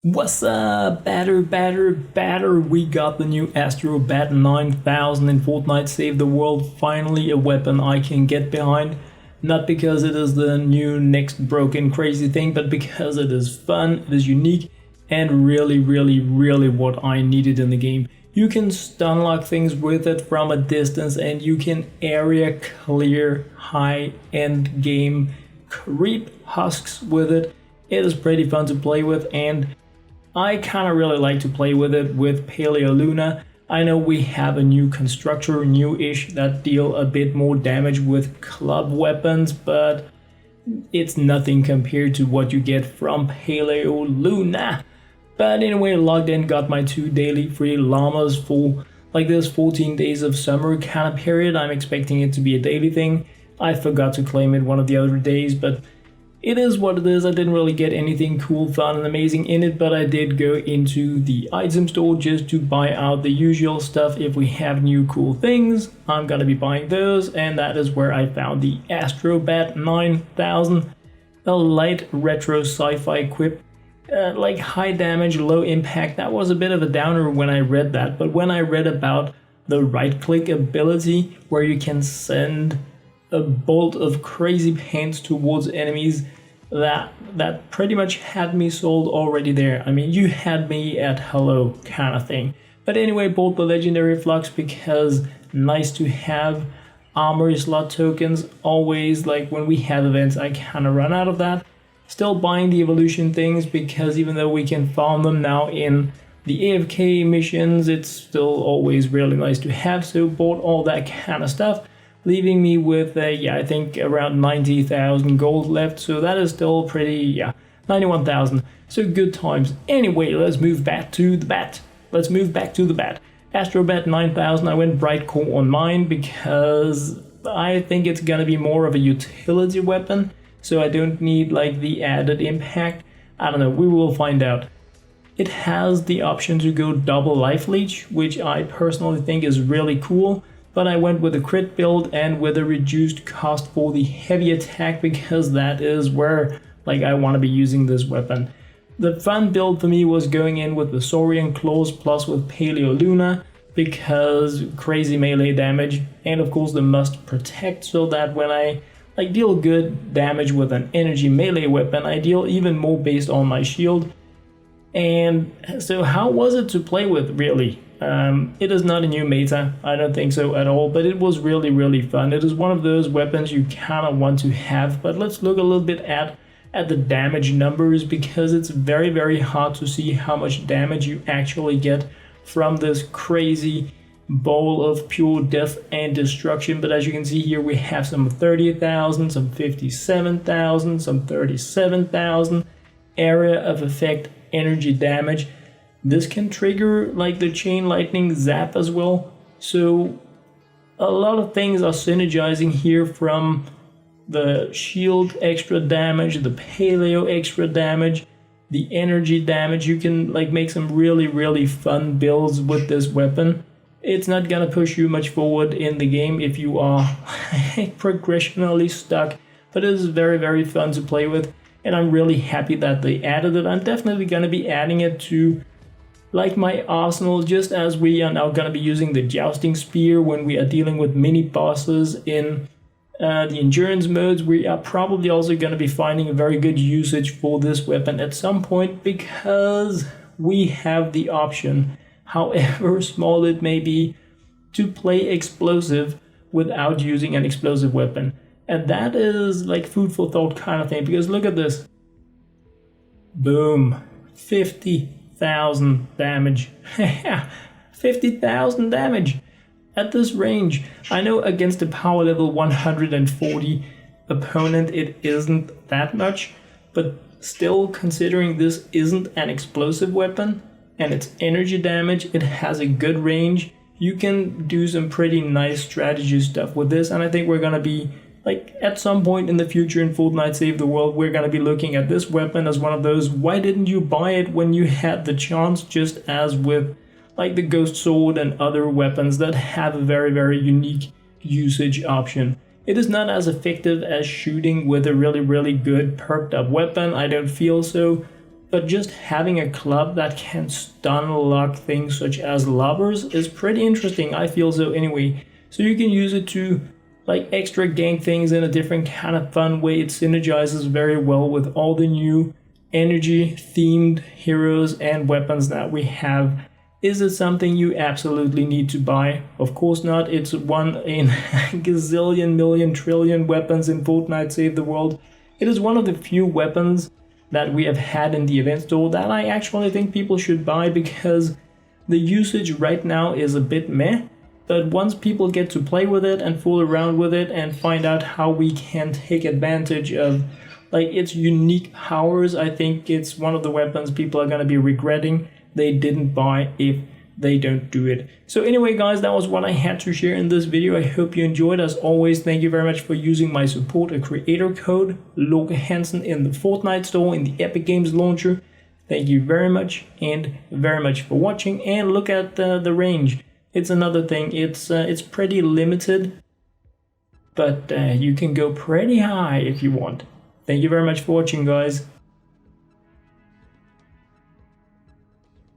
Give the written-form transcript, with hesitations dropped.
What's up, batter? We got the new Astro Bat 9000 in Fortnite Save the World. Finally a weapon I can get behind. Not because it is the new next broken crazy thing, but because it is fun, it is unique, and really what I needed in the game. You can stun lock things with it from a distance, and you can area clear high-end game creep husks with it. It is pretty fun to play with, and I kind of really like to play with it with Paleo Luna. I know we have a new constructor, new-ish, that deal a bit more damage with club weapons, but it's nothing compared to what you get from Paleo Luna. But anyway, logged in, got my 2 daily free llamas for like this 14 days of summer kind of period. I'm expecting it to be a daily thing. I forgot to claim it one of the other days, but it is what it is. I didn't really get anything cool, fun, and amazing in it, but I did go into the item store just to buy out the usual stuff. If we have new cool things, I'm gonna be buying those, and that is where I found the Astro Bat 9000, a light retro sci-fi equip, like high damage, low impact. That was a bit of a downer when I read that, but when I read about the right-click ability where you can send a bolt of crazy paints towards enemies, that pretty much had me sold already there. I mean, you had me at hello kind of thing. But anyway, bought the legendary flux because nice to have armory slot tokens. Always, like when we have events, I kind of run out of that. Still buying the evolution things because even though we can farm them now in the AFK missions, it's still always really nice to have. So bought all that kind of stuff, leaving me with, I think around 90,000 gold left, so that is still pretty, 91,000, so good times. Anyway, let's move back to the bat. Astro Bat 9000, I went bright core on mine because I think it's gonna be more of a utility weapon, so I don't need like the added impact. I don't know, we will find out. It has the option to go double life leech, which I personally think is really cool. But I went with a crit build and with a reduced cost for the heavy attack because that is where like I want to be using this weapon. The fun build for me was going in with the Saurian Claws plus with Paleo Luna because crazy melee damage, and of course the must protect, so that when I like deal good damage with an energy melee weapon, I deal even more based on my shield. And so how was it to play with, really? It is not a new meta, I don't think so at all, but it was really fun. It is one of those weapons you kind of want to have, but let's look a little bit at the damage numbers because it's very hard to see how much damage you actually get from this crazy bowl of pure death and destruction. But as you can see here, we have some 30,000, some 57,000, some 37,000 area of effect energy damage. This can trigger like the chain lightning zap as well, so a lot of things are synergizing here, from the shield extra damage, the paleo extra damage, the energy damage. You can like make some really fun builds with this weapon. It's not gonna push you much forward in the game if you are progressionally stuck, but it is very fun to play with, and I'm really happy that they added it. I'm definitely gonna be adding it to like my arsenal, just as we are now going to be using the jousting spear when we are dealing with mini bosses in the endurance modes. We are probably also going to be finding a very good usage for this weapon at some point because we have the option, however small it may be, to play explosive without using an explosive weapon. And that is like food for thought kind of thing, because look at this. Boom. 50,000 damage. 50,000 damage at this range. I know against a power level 140 opponent it isn't that much, but still, considering this isn't an explosive weapon and it's energy damage, it has a good range. You can do some pretty nice strategy stuff with this, and I think we're gonna be like at some point in the future in Fortnite Save the World, we're going to be looking at this weapon as one of those, why didn't you buy it when you had the chance, just as with like the Ghost Sword and other weapons that have a very unique usage option. It is not as effective as shooting with a really good perked up weapon, I don't feel so, but just having a club that can stun lock things such as lobbers is pretty interesting. I feel so anyway. So you can use it to like extra gank things in a different kind of fun way. It synergizes very well with all the new energy themed heroes and weapons that we have. Is it something you absolutely need to buy? Of course not. It's one in a gazillion, million, trillion weapons in Fortnite Save the World. It is one of the few weapons that we have had in the event store that I actually think people should buy, because the usage right now is a bit meh. But once people get to play with it and fool around with it and find out how we can take advantage of like its unique powers, I think it's one of the weapons people are going to be regretting they didn't buy if they don't do it. So anyway guys, that was what I had to share in this video. I hope you enjoyed. As always, thank you very much for using my support a creator code LokeHansen in the Fortnite store in the Epic Games launcher. Thank you very much for watching, and look at the range. It's another thing, it's pretty limited, but you can go pretty high if you want. Thank you very much for watching guys.